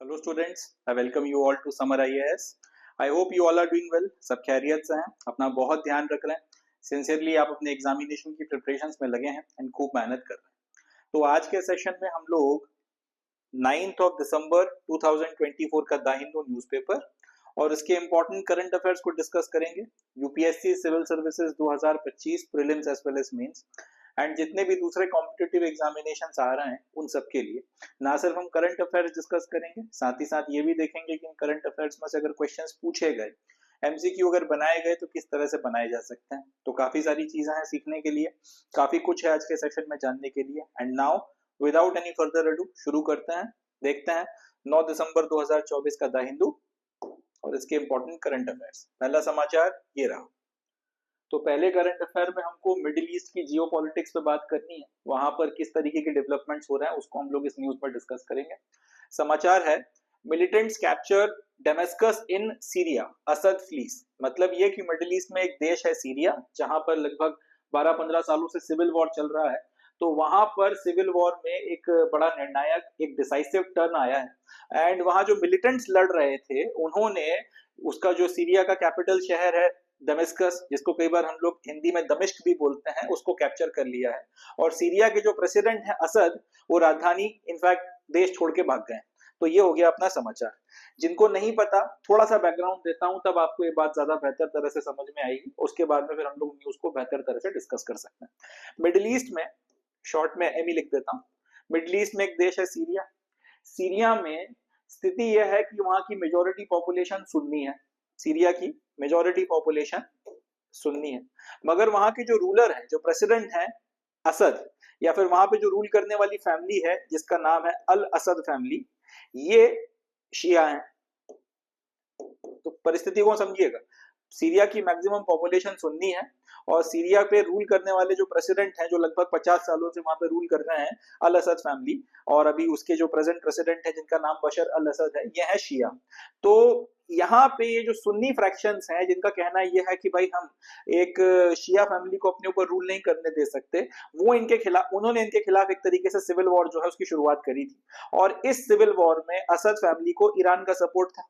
Hello students, I welcome you all to summer IAS. I hope you all are doing well. सब खैरियत से हैं, अपना बहुत ध्यान रख रहे हैं। सिंसियरली आप अपने एग्जामिनेशन की प्रिपरेशंस में लगे हैं एंड खूब मेहनत कर रहे हैं। तो आज के सेशन में हम लोग 9th ऑफ दिसंबर 2024 का द हिंदू न्यूज़पेपर और इसके इंपॉर्टेंट करंट अफेयर्स को डिस्कस करेंगे। UPSC civil services 2025 prelims as well as mains and जितने भी दूसरे कॉम्पिटिटिव एग्जामिनेशन आ रहे हैं उन सब के लिए ना सिर्फ हम करंट अफेयर्स डिस्कस करेंगे, साथ ही साथ ये भी देखेंगे कि इन करंट अफेयर्स में से अगर क्वेश्चंस पूछे गए, एमसीक्यू अगर बनाए गए तो किस तरह से बनाए जा सकते हैं। तो काफी सारी चीजें हैं सीखने के लिए, काफी कुछ है आज के सेशन में जानने के लिए। And now without any further ado शुरू करते हैं। देखते हैं 9 दिसंबर 2024 का द हिंदू और इसके इंपॉर्टेंट करंट अफेयर्स। पहला समाचार ये रहा। तो पहले करंट अफेयर में हमको मिडिल ईस्ट की जियो पॉलिटिक्स पे बात करनी है, वहां पर किस तरीके के डेवलपमेंट्स हो रहे हैं उसको हम लोग इस न्यूज पर डिस्कस करेंगे। समाचार है, militants capture Damascus in Syria, Assad flees. मतलब ये कि मिडिल ईस्ट में एक देश है सीरिया, जहां पर लगभग 12-15 सालों से सिविल वॉर चल रहा है। तो वहां पर सिविल वॉर में एक बड़ा निर्णायक, एक डिसाइसिव टर्न आया है एंड वहां जो मिलिटेंट्स लड़ रहे थे उन्होंने उसका जो सीरिया का कैपिटल शहर है दमिश्कस, जिसको कई बार हम लोग हिंदी में दमिश्क भी बोलते हैं, उसको कैप्चर कर लिया है। और सीरिया के जो प्रेसिडेंट है असद, वो राजधानी इनफैक्ट देश छोड़ के भाग गए। तो ये हो गया अपना समाचार। जिनको नहीं पता, थोड़ा सा बैकग्राउंड देता हूं, तब आपको ये बात ज्यादा बेहतर तरह से समझ में आएगी। उसके बाद में फिर हम लोग न्यूज को बेहतर तरह से डिस्कस कर सकते हैं। मिडिल ईस्ट में, शॉर्ट में एमी लिख देता हूँ, मिडिल ईस्ट में एक देश है सीरिया। सीरिया में स्थिति यह है कि वहां की मेजोरिटी पॉपुलेशन सुन्नी है। सीरिया की मेजोरिटी पॉपुलेशन सुन्नी है, मगर वहां के जो रूलर है, जो प्रेसिडेंट है असद, या फिर वहां पे जो रूल करने वाली फैमिली है जिसका नाम है अल असद फैमिली, ये शिया है। तो परिस्थिति को समझिएगा, सीरिया की मैक्सिमम पॉपुलेशन सुन्नी है और सीरिया पे रूल करने वाले जो प्रेसिडेंट हैं, जो लगभग 50 सालों से वहां पे रूल कर रहे हैं, अल असद फैमिली, और अभी उसके जो प्रेजेंट प्रेसिडेंट है जिनका नाम बशर अल असद है, ये है शिया। तो यहाँ पे ये जो सुन्नी फ्रैक्शंस हैं, जिनका कहना ये है कि भाई हम एक शिया फैमिली को अपने ऊपर रूल नहीं करने दे सकते, वो इनके खिलाफ, उन्होंने इनके खिलाफ एक तरीके से सिविल वॉर जो है उसकी शुरुआत करी थी। और इस सिविल वॉर में असद फैमिली को ईरान का सपोर्ट था।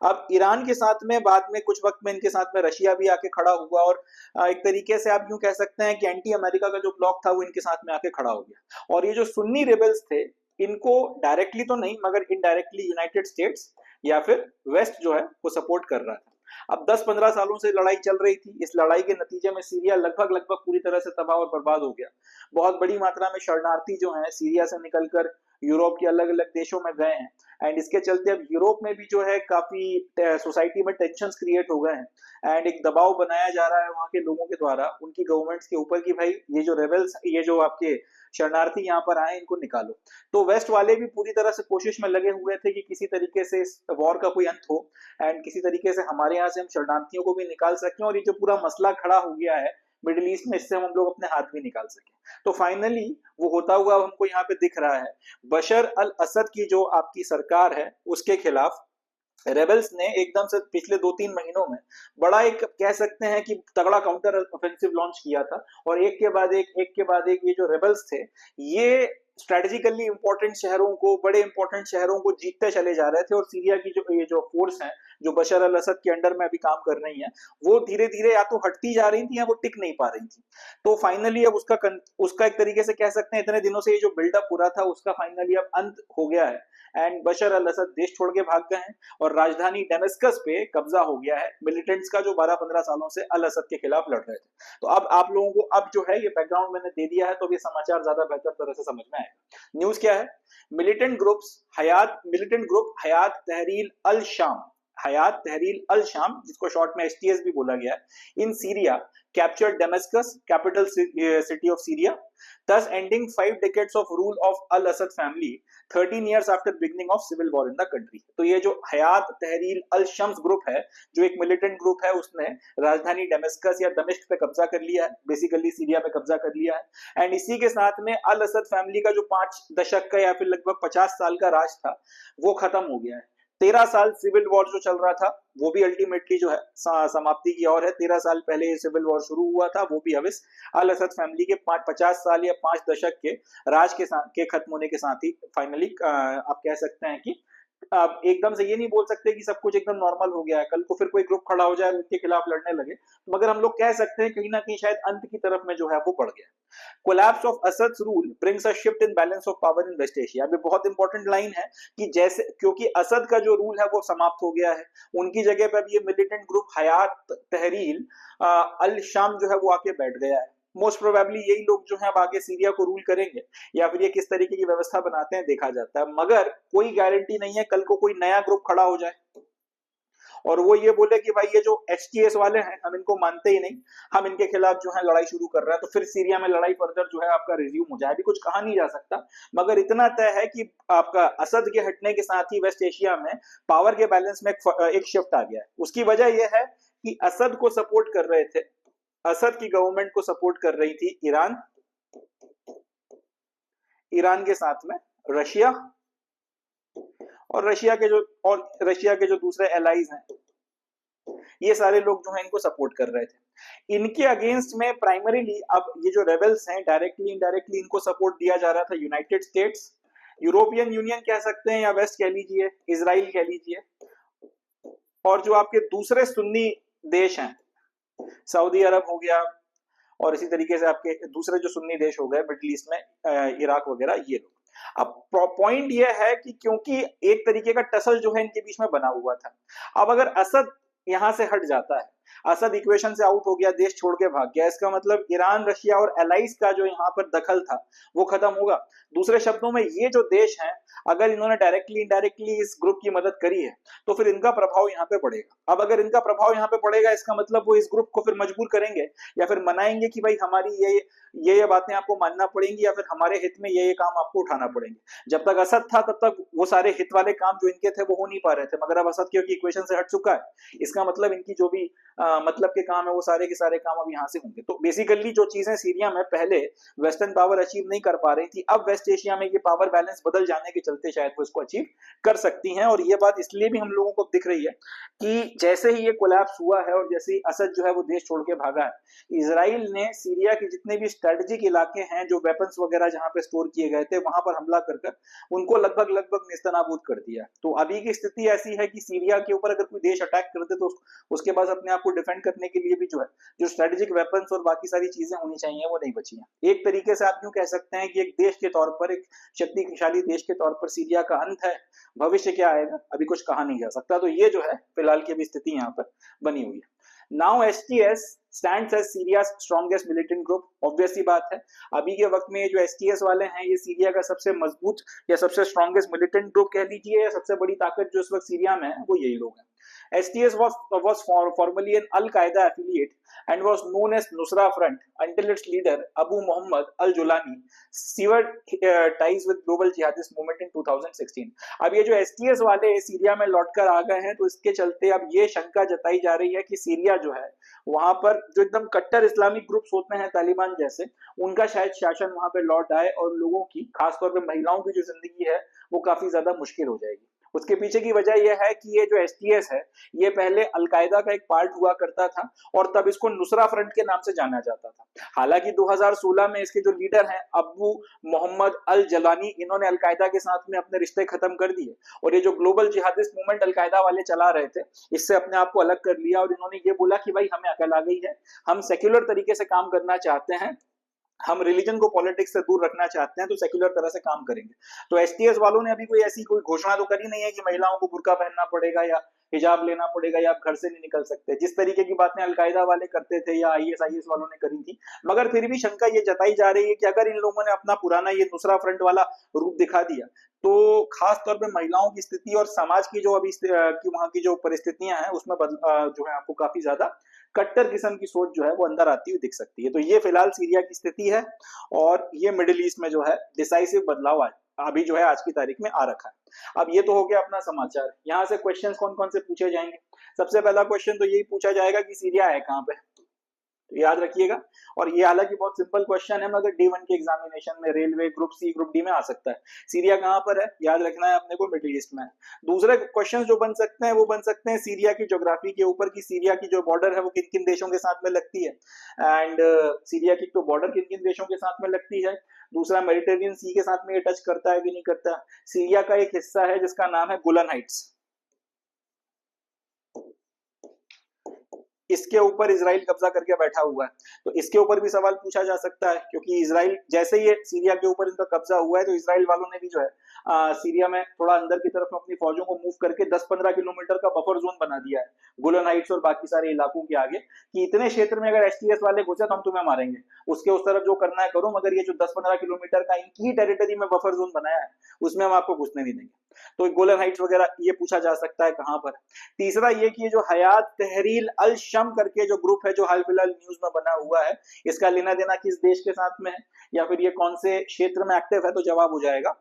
अब ईरान के साथ में बाद में कुछ वक्त में इनके साथ में रशिया भी आके खड़ा हुआ और एक तरीके से आप यूं कह सकते हैं कि एंटी अमेरिका का जो ब्लॉक था वो इनके साथ में आके खड़ा हो गया। और ये जो सुन्नी रिबेल्स थे, इनको डायरेक्टली तो नहीं मगर इनडायरेक्टली यूनाइटेड स्टेट्स या फिर वेस्ट जो है वो सपोर्ट कर रहा था। अब 10-15 सालों से लड़ाई चल रही थी। इस लड़ाई के नतीजे में सीरिया लगभग लगभग पूरी तरह से तबाह और बर्बाद हो गया। बहुत बड़ी मात्रा में शरणार्थी जो हैं सीरिया से निकलकर यूरोप के अलग अलग देशों में गए हैं एंड इसके चलते अब यूरोप में भी जो है काफी सोसाइटी में टेंशन क्रिएट हो गए हैं एंड एक दबाव बनाया जा रहा है वहां के लोगों के द्वारा उनकी गवर्नमेंट्स के ऊपर कि भाई ये जो रेबल्स, ये जो आपके शरणार्थी यहाँ पर आए, इनको निकालो। तो वेस्ट वाले भी पूरी तरह से कोशिश में लगे हुए थे कि किसी तरीके से इस वॉर का कोई अंत हो एंड किसी तरीके से हमारे यहाँ से हम शरणार्थियों को भी निकाल सकें और ये जो पूरा मसला खड़ा हो गया है मिडिल ईस्ट में, इससे हम लोग अपने हाथ भी निकाल सके। तो फाइनली वो होता हुआ हमको यहाँ पे दिख रहा है। बशर अल असद की जो आपकी सरकार है उसके खिलाफ रेबल्स ने एकदम से पिछले 2-3 महीनों में बड़ा एक कह सकते हैं कि तगड़ा काउंटर ऑफेंसिव लॉन्च किया था और एक के बाद एक ये जो रेबल्स थे, ये स्ट्रेटेजिकली इंपॉर्टेंट शहरों को, बड़े इंपॉर्टेंट शहरों को जीतते चले जा रहे थे। और सीरिया की जो ये जो फोर्स हैं, जो बशर अल असद के अंडर में अभी काम कर रही हैं, वो धीरे धीरे या तो हटती जा रही थी या वो टिक नहीं पा रही थी। तो फाइनली अब उसका एक तरीके से कह सकते हैं इतने दिनों से ये जो बिल्डअप हो रहा था उसका फाइनली अब अंत हो गया है एंड बशर अल असद देश छोड़ के भाग गए हैं और राजधानी डेमेस्कस पे कब्जा हो गया है मिलिटेंट्स का, जो 12-15 सालों से अल असद के खिलाफ लड़ रहे थे। तो अब आप लोगों को अब जो है ये बैकग्राउंड मैंने दे दिया है, तो अब ये समाचार ज्यादा बेहतर तरह से समझ में आएगा। न्यूज क्या है? मिलिटेंट ग्रुप हयात तहरीर अल शाम, हयात तहरीर अल शाम, जिसको शॉर्ट में एचटीएस भी बोला गया है, in Syria captured Damascus, capital city of Syria, thus ending 5 decades of rule of Al-Assad family, 13 years after beginning of civil war in the country। तो ये जो हयात तहरीर अल शम्स ग्रुप है, जो एक मिलिटेंट ग्रुप है, उसने राजधानी डेमेस्कस या दमिश्क पे कब्जा कर लिया है, बेसिकली सीरिया पे कब्जा कर लिया है एंड इसी के साथ में अल असद फैमिली का जो 5 दशक का या फिर लगभग 50 साल का राज था वो खत्म हो गया है। 13 साल सिविल वॉर जो चल रहा था वो भी अल्टीमेटली जो है समाप्ति की ओर है। 13 साल पहले ये सिविल वॉर शुरू हुआ था, वो भी हविस अल असद फैमिली के 50 साल या 5 दशक के राज के खत्म होने के साथ ही फाइनली आप कह सकते हैं कि आप एकदम से ये नहीं बोल सकते कि सब कुछ एकदम नॉर्मल हो गया है, कल को फिर कोई ग्रुप खड़ा हो जाए और उनके खिलाफ लड़ने लगे, तो मगर हम लोग कह सकते हैं कहीं ना कहीं शायद अंत की तरफ में जो है वो बढ़ गया। Collapse of Assad's rule brings a shift in balance of power in West Asia. ये बहुत इंपॉर्टेंट लाइन है कि जैसे क्योंकि असद का जो रूल है वो समाप्त हो गया है, उनकी जगह पर अब ये मिलिटेंट ग्रुप हयात तहरीर अल शाम जो है वो आके बैठ गया है। मोस्ट प्रोबेबली यही लोग जो है अब आगे सीरिया को रूल करेंगे, या फिर ये किस तरीके की व्यवस्था बनाते हैं देखा जाता है, मगर कोई गारंटी नहीं है कल को कोई नया ग्रुप खड़ा हो जाए और वो ये बोले कि भाई ये जो HTS वाले हैं हम इनको मानते ही नहीं, हम इनके खिलाफ जो है लड़ाई शुरू कर रहे हैं, तो फिर सीरिया में लड़ाई फर्दर जो है आपका रिज्यूम हो जाए। अभी कुछ कहा नहीं जा सकता, मगर इतना तय है कि आपका असद के हटने के साथ ही वेस्ट एशिया में पावर के बैलेंस में एक शिफ्ट आ गया है। उसकी वजह यह है कि असद को सपोर्ट कर रहे थे, असद की गवर्नमेंट को सपोर्ट कर रही थी ईरान, ईरान के साथ में रशिया और रशिया के जो दूसरे एलाइज हैं, ये सारे लोग जो हैं इनको सपोर्ट कर रहे थे। इनके अगेंस्ट में प्राइमरीली अब ये जो रेबल्स हैं डायरेक्टली इनडायरेक्टली इनको सपोर्ट दिया जा रहा था यूनाइटेड स्टेट्स, यूरोपियन यूनियन कह सकते हैं या वेस्ट कह लीजिए, इजराइल कह लीजिए, और जो आपके दूसरे सुन्नी देश हैं सऊदी अरब हो गया, और इसी तरीके से आपके दूसरे जो सुन्नी देश हो गए मिडिल ईस्ट में इराक वगैरह, ये लोग। अब पॉइंट ये है कि क्योंकि एक तरीके का टसल जो है इनके बीच में बना हुआ था, अब अगर असद यहां से हट जाता है, असद इक्वेशन से आउट हो गया, देश छोड़ के भाग गया, इसका मतलब ईरान रशिया और एलाइज का जो यहाँ पर दखल था वो खत्म होगा। दूसरे शब्दों में ये जो देश हैं अगर इन्होंने डायरेक्टली इनडायरेक्टली इस ग्रुप की मदद करी है तो फिर इनका प्रभाव यहाँ पे पड़ेगा। अब अगर इनका प्रभाव यहाँ पे पड़ेगा इसका मतलब वो इस ग्रुप को फिर मजबूर करेंगे या फिर मनाएंगे कि भाई हमारी ये बातें आपको मानना पड़ेंगी या फिर हमारे हित में ये काम आपको उठाना पड़ेंगे। जब तक असद था तब तक वो सारे हित वाले काम जो इनके थे वो हो नहीं पा रहे थे, मगर अब असद क्योंकि इक्वेशन से हट चुका है, इसका मतलब इनकी जो भी मतलब के काम है वो सारे के सारे काम अब यहाँ से होंगे। तो बेसिकली जो चीजें सीरिया में पहले वेस्टर्न पावर अचीव नहीं कर पा रही थी, अब वेस्ट एशिया में ये पावर बैलेंस बदल जाने के चलते शायद वो इसको अचीव कर सकती हैं। और ये बात इसलिए भी हम लोगों को दिख रही है कि जैसे ही ये कोलैप्स हुआ है और जैसे ही असद जो है वो देश छोड़ के भागा है, इजराइल ने सीरिया के जितने भी स्ट्रेटेजिक इलाके हैं जो वेपन्स वगैरह जहां पे स्टोर किए गए थे वहां पर हमला कर उनको लगभग नेस्तनाबूद कर दिया। तो अभी की स्थिति ऐसी है कि सीरिया के ऊपर अगर कोई देश अटैक कर दे तो उसके पास अपने आप को डिफेंड करने के लिए भी जो है जो स्ट्रेटेजिक वेपन्स और बाकी सारी चीजें होनी चाहिए वो नहीं बची हैं। एक तरीके से आप यूं कह सकते हैं कि एक देश के तौर पर, एक शक्तिशाली देश के तौर पर सीरिया का अंत है। भविष्य क्या आएगा अभी कुछ कहा नहीं जा सकता। तो ये जो है फिलहाल की अभी स्थिति यहाँ पर बनी हुई है। Now STS stands as Syria's strongest militant group। Obvious सी बात है अभी के वक्त में ये जो STS वाले हैं ये सीरिया का सबसे मजबूत या सबसे स्ट्रॉन्गेस्ट मिलिटेंट ग्रुप कह लीजिए, या सबसे बड़ी ताकत जो इस वक्त सीरिया में है वो यही लोग हैं। STS was formerly an Al-Qaeda affiliate and was known as Nusra Front until its leader Abu Muhammad al-Julani severed ties with global jihadist movement in 2016। अब ये जो STS वाले सीरिया में लौटकर आ गए हैं तो इसके चलते अब ये शंका जताई जा रही है कि सीरिया जो है वहां पर जो एकदम कट्टर इस्लामिक ग्रुप्स होते हैं तालिबान जैसे, उनका शायद शासन वहां पे लौट आए और लोगों की खासतौर पर महिलाओं की जो जिंदगी है वो काफी ज्यादा मुश्किल हो जाएगी। उसके पीछे की वजह यह है कि ये जो STS है ये पहले अलकायदा का एक पार्ट हुआ करता था और तब इसको नुसरा फ्रंट के नाम से जाना जाता था। हालांकि 2016 में इसके जो लीडर हैं अबू मोहम्मद अल जलानी, इन्होंने अलकायदा के साथ में अपने रिश्ते खत्म कर दिए और ये जो ग्लोबल जिहादिस्ट मूवमेंट अलकायदा वाले चला रहे थे इससे अपने आप को अलग कर लिया और इन्होंने ये बोला कि भाई हमें अकल आ गई है, हम सेक्युलर तरीके से काम करना चाहते हैं, हम रिलीजन को पॉलिटिक्स से दूर रखना चाहते हैं, तो सेक्युलर तरह से काम करेंगे। तो STS वालों ने अभी कोई ऐसी कोई घोषणा तो करी नहीं है कि महिलाओं को बुर्का पहनना पड़ेगा या हिजाब लेना पड़ेगा या आप घर से नहीं निकल सकते, जिस तरीके की बातें अलकायदा वाले करते थे या IS वालों ने करी थी। मगर फिर भी शंका ये जताई जा रही है कि अगर इन लोगों ने अपना पुराना ये नुसरा फ्रंट वाला रूप दिखा दिया तो खास तौर पे महिलाओं की स्थिति और समाज की जो अभी की वहां की जो परिस्थितियां हैं उसमें जो है आपको काफी ज्यादा कट्टर किस्म की सोच जो है वो अंदर आती हुई दिख सकती है। तो ये फिलहाल सीरिया की स्थिति है और ये मिडिल ईस्ट में जो है डिसाइसिव बदलाव अभी जो है आज की तारीख में आ रखा है। अब ये तो हो गया अपना समाचार। यहाँ से क्वेश्चंस कौन कौन से पूछे जाएंगे? सबसे पहला क्वेश्चन तो यही पूछा जाएगा कि सीरिया है कहाँ पे, तो याद रखिएगा। और ये हालांकि बहुत सिंपल क्वेश्चन है, मगर D1 के एग्जामिनेशन में, railway group C group D में आ सकता है। सीरिया कहाँ पर है, याद रखना है अपने को, मिडिल ईस्ट में। दूसरे क्वेश्चन जो बन सकते हैं वो बन सकते हैं सीरिया की ज्योग्राफी के ऊपर, कि सीरिया की जो बॉर्डर है वो किन किन देशों के साथ में लगती है, एंड सीरिया की तो बॉर्डर किन किन देशों के साथ में लगती है। दूसरा, मेडिटेरियन सी के साथ में ये टच करता है कि नहीं करता। सीरिया का एक हिस्सा है जिसका नाम है गोलन हाइट्स, इसके ऊपर इसराइल कब्जा करके बैठा हुआ है। तो इसके ऊपर भी सवाल पूछा जा सकता है, क्योंकि इसराइल जैसे ही सीरिया के ऊपर इनका कब्जा हुआ है, तो इसराइल वालों ने भी जो है सीरिया में थोड़ा अंदर की तरफ अपनी फौजों को मूव करके 10-15 किलोमीटर का बफर जोन बना दिया है गोलन हाइट्स और बाकी सारे इलाकों के आगे, कि इतने क्षेत्र में अगर एसटीएस वाले घुसे तो हम तुम्हें मारेंगे, उसके उस तरफ जो करना है करो, मगर ये जो 10-15 किलोमीटर का इनकी टेरिटरी में बफर जोन बनाया है उसमें हम आपको घुसने नहीं देंगे। तो गोलन हाइट्स वगैरह ये पूछा जा सकता है कहां पर। तीसरा ये कि जो हयात तहरीर अल शम करके जो ग्रुप है जो हाल फिलहाल न्यूज में बना हुआ है, इसका लेना देना किस देश के साथ में है, या फिर ये कौन से क्षेत्र में एक्टिव है, तो जवाब हो जाएगा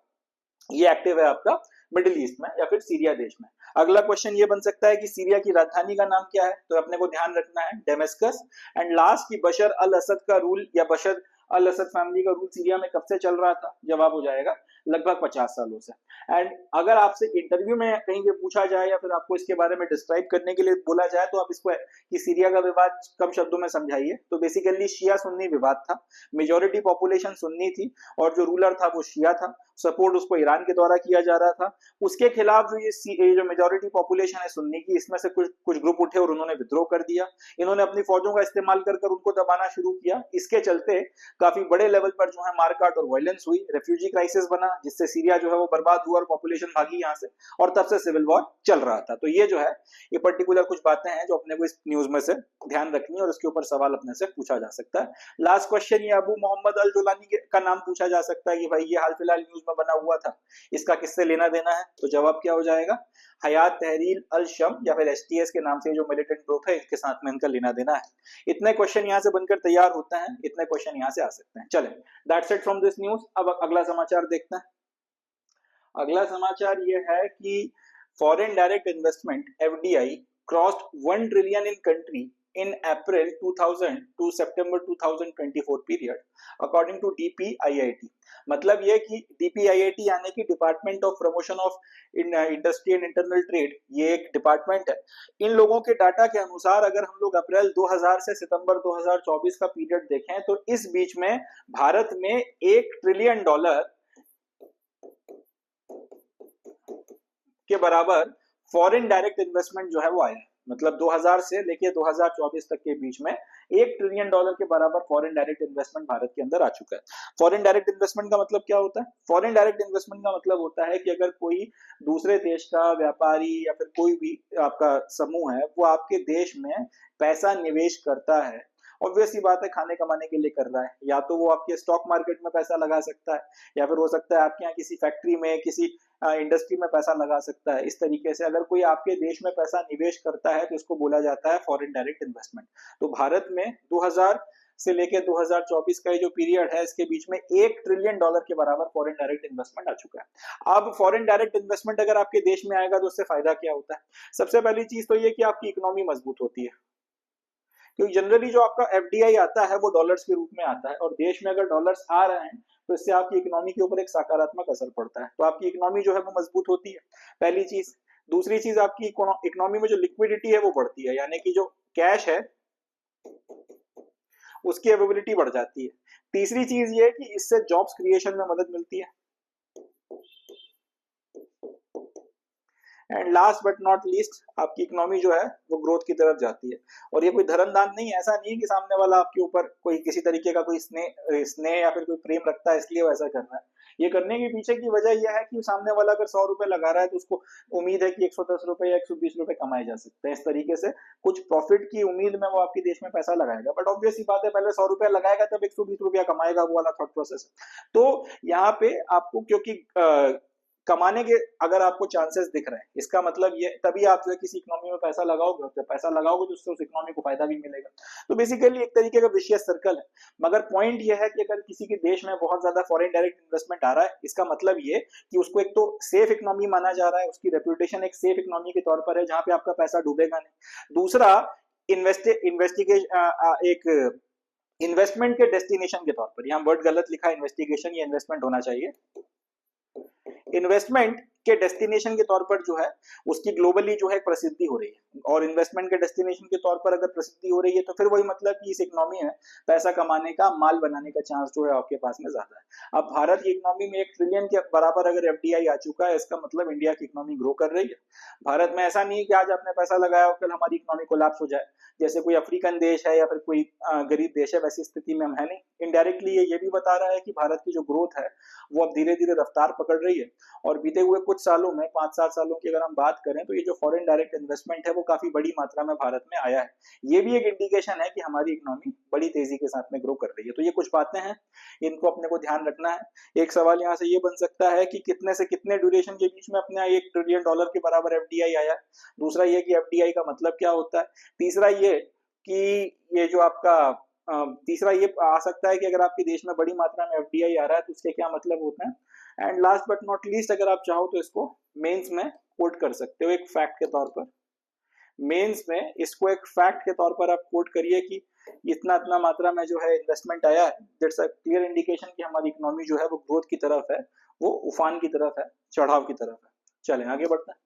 ये एक्टिव है आपका मिडिल ईस्ट में या फिर सीरिया देश में। अगला क्वेश्चन ये बन सकता है कि सीरिया की राजधानी का नाम क्या है, तो अपने को ध्यान रखना है डेमेस्कस। एंड लास्ट, की बशर अल असद का रूल या बशर अल असद फैमिली का रूल सीरिया में कब से चल रहा था, जवाब हो जाएगा लगभग 50 सालों से। एंड अगर आपसे इंटरव्यू में कहीं पे पूछा जाए या फिर आपको इसके बारे में डिस्क्राइब करने के लिए बोला जाए, तो आप इसको कि सीरिया का विवाद कम शब्दों में समझाइए, तो बेसिकली शिया सुन्नी विवाद था। मेजॉरिटी पॉपुलेशन सुन्नी थी और जो रूलर था वो शिया था, सपोर्ट उसको ईरान के द्वारा किया जा रहा था। उसके खिलाफ जो ये जो मेजॉरिटी पॉपुलेशन है सुन्नी की, इसमें से कुछ ग्रुप उठे और उन्होंने विद्रोह कर दिया। इन्होंने अपनी फौजों का इस्तेमाल कर उनको दबाना शुरू किया। इसके चलते काफी बड़े लेवल पर जो है मारकाट और वायलेंस हुई, रेफ्यूजी क्राइसिस बना, जिससे सीरिया जो है वो बर्बाद हुआ और पॉपुलेशन भागी यहाँ से, और तब से सिविल वॉर चल रहा था। तो ये जो है ये पर्टिकुलर कुछ बातें हैं जो अपने को इस न्यूज में से ध्यान रखनी है और इसके ऊपर सवाल अपने से पूछा जा सकता है। लास्ट क्वेश्चन, ये अबू मोहम्मद अल जुलानी का नाम पूछा जा सकता है कि भाई ये हाल फिलहाल न्यूज में बना हुआ था, इसका किससे लेना देना है, तो जवाब क्या हो जाएगा, हयात तहरीर अल शम या फिर एसटीएस के नाम से जो मिलिटेंट ग्रुप है इसके साथ में इनका लेना देना है। इतने क्वेश्चन यहाँ से बनकर तैयार होते हैं, इतने क्वेश्चन यहाँ से आ सकते हैं। चले, that's it from this news. अब अगला समाचार देखते हैं। अगला समाचार ये है कि foreign direct investment FDI crossed 1 trillion in country in April 2000 to September 2024 period according to DPIIT। मतलब ये कि DPIIT यानी कि department of promotion of industry and internal trade, ये एक डिपार्टमेंट है। इन लोगों के डाटा के अनुसार अगर हम लोग अप्रैल 2000 से सितंबर 2024 का पीरियड देखें, तो इस बीच में भारत में $1 ट्रिलियन के बराबर फॉरेन डायरेक्ट इन्वेस्टमेंट जो है वो आया है। मतलब 2000 से लेके 2024 तक के बीच में $1 ट्रिलियन के बराबर फॉरेन डायरेक्ट इन्वेस्टमेंट भारत के अंदर आ चुका है। फॉरेन डायरेक्ट इन्वेस्टमेंट का मतलब क्या होता है? फॉरेन डायरेक्ट इन्वेस्टमेंट का मतलब होता है कि अगर कोई दूसरे देश का व्यापारी या फिर कोई भी आपका समूह है वो आपके देश में पैसा निवेश करता है, ऑब्वियस सी बात है खाने कमाने के लिए कर रहा है, या तो वो आपके स्टॉक मार्केट में पैसा लगा सकता है, या फिर हो सकता है आपके यहाँ किसी फैक्ट्री में किसी इंडस्ट्री में पैसा लगा सकता है। इस तरीके से अगर कोई आपके देश में पैसा निवेश करता है तो इसको बोला जाता है फॉरेन डायरेक्ट इन्वेस्टमेंट। तो भारत में 2000 से लेके 2024 का जो पीरियड है इसके बीच में $1 ट्रिलियन के बराबर फॉरेन डायरेक्ट इन्वेस्टमेंट आ चुका है। अब फॉरेन डायरेक्ट इन्वेस्टमेंट अगर आपके देश में आएगा तो उससे फायदा क्या होता है? सबसे पहली चीज तो ये कि आपकी इकोनॉमी मजबूत होती है, क्योंकि जनरली जो आपका एफडीआई आता है वो डॉलर्स के रूप में आता है, और देश में अगर डॉलर्स आ रहे हैं तो इससे आपकी इकोनॉमी के ऊपर एक सकारात्मक असर पड़ता है, तो आपकी इकोनॉमी जो है वो मजबूत होती है, पहली चीज। दूसरी चीज, आपकी इकोनॉमी में जो लिक्विडिटी है वो बढ़ती है, यानी कि जो कैश है उसकी अवेलेबिलिटी बढ़ जाती है। तीसरी चीज ये है कि इससे जॉब्स क्रिएशन में मदद मिलती है। And last but not least, आपकी इकोनॉमी जो है वो ग्रोथ की तरफ जाती है। और ये कोई धर्म दान नहीं है, ऐसा नहीं है कि सामने वाला आपके ऊपर कोई किसी तरीके का कोई स्नेह या फिर कोई प्रेम रखता है इसलिए वो ऐसा कर रहा है। ये करने के पीछे की वजह यह है कि सामने वाला अगर 100 रुपए लगा रहा है तो उसको उम्मीद है कि 110 रुपए या 120 रुपए कमाए जा सकते हैं। इस तरीके से कुछ प्रॉफिट की उम्मीद में वो आपके देश में पैसा लगाएगा, बट ऑब्वियस ही बात है पहले 100 रुपया लगाएगा तब 120 रुपया कमाएगा, वो वाला थॉट प्रोसेस। तो यहाँ पे आपको क्योंकि कमाने के अगर आपको चांसेस दिख रहे हैं, इसका मतलब ये तभी आप जो है किसी इकोनॉमी में पैसा लगाओगे, जब पैसा लगाओगे तो उससे उस इकोनॉमी को फायदा भी मिलेगा। तो बेसिकली एक तरीके का विशियस सर्कल है। मगर पॉइंट ये है कि अगर किसी के देश में बहुत ज्यादा फॉरेन डायरेक्ट इन्वेस्टमेंट आ रहा है, इसका मतलब ये कि उसको एक तो सेफ इकोनॉमी माना जा रहा है, उसकी रेपुटेशन एक सेफ इकोनॉमी के तौर पर है जहां पे आपका पैसा डूबेगा नहीं। दूसरा, इन्वेस्टिगेशन एक इन्वेस्टमेंट के डेस्टिनेशन के तौर पर, यहाँ वर्ड गलत लिखा है, इन्वेस्टिगेशन या इन्वेस्टमेंट होना चाहिए। इन्वेस्टमेंट के डेस्टिनेशन के तौर पर जो है उसकी ग्लोबली जो है प्रसिद्धि हो रही है, और इन्वेस्टमेंट के डेस्टिनेशन के तौर पर अगर प्रसिद्धि हो रही है तो फिर वही मतलब कि इस इकोनॉमी में पैसा कमाने का, माल बनाने का चांस जो है आपके पास में ज्यादा है। अब भारत की इकोनॉमी में 1 ट्रिलियन के बराबर अगर एफडीआई आ चुका है, इसका मतलब इंडिया की इकोनॉमी ग्रो कर रही है। भारत में ऐसा नहीं है कि आज आपने पैसा लगाया और कल हमारी इकोनॉमी कोलैप्स हो जाए, जैसे कोई अफ्रीकन देश है या फिर कोई गरीब देश है, वैसी स्थिति में हम है नहीं। इनडायरेक्टली ये भी बता रहा है कि भारत की जो ग्रोथ है वो अब धीरे धीरे रफ्तार पकड़ रही है, और बीते हुए कुछ सालों में, 5-7 सालों की अगर हम बात करें तो ये जो फॉरेन डायरेक्ट इन्वेस्टमेंट है वो काफी बड़ी मात्रा में भारत में आया है। ये भी एक इंडिकेशन है कि हमारी इकोनॉमी बड़ी तेजी के साथ में ग्रो कर रही है। तो ये कुछ बातें हैं, इनको अपने को ध्यान रखना है। एक सवाल यहाँ से ये बन सकता है कि कितने से कितने ड्यूरेशन के बीच में अपने $1 ट्रिलियन के बराबर एफडीआई आया। दूसरा ये कि एफडीआई का मतलब क्या होता है। तीसरा ये कि ये जो आपका तीसरा ये आ सकता है कि अगर आपके देश में बड़ी मात्रा में एफडीआई आ रहा है तो उसके क्या मतलब होते हैं। And last but not least, अगर आप चाहो तो इसको मेंस में कोट कर सकते हो एक फैक्ट के तौर पर। मेंस में इसको एक फैक्ट के तौर पर आप कोट करिए कि इतना इतना मात्रा में जो है इन्वेस्टमेंट आया है। दैट्स अ क्लियर इंडिकेशन कि हमारी इकोनॉमी जो है वो ग्रोथ की तरफ है, वो उफान की तरफ है, चढ़ाव की तरफ है। चलें आगे बढ़ते हैं।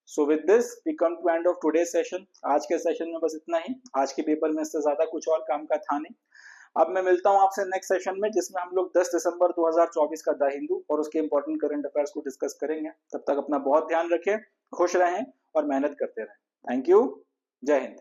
So with this we come to end of today session. आज के सेशन में बस इतना ही। आज के पेपर में इससे ज्यादा कुछ और काम का था नहीं। अब मैं मिलता हूं आपसे नेक्स्ट सेशन में, जिसमें हम लोग 10 दिसंबर 2024 का द हिंदू और उसके इंपॉर्टेंट करंट अफेयर्स को डिस्कस करेंगे। तब तक अपना बहुत ध्यान रखें, खुश रहें और मेहनत करते रहें। Thank you. जय हिंद।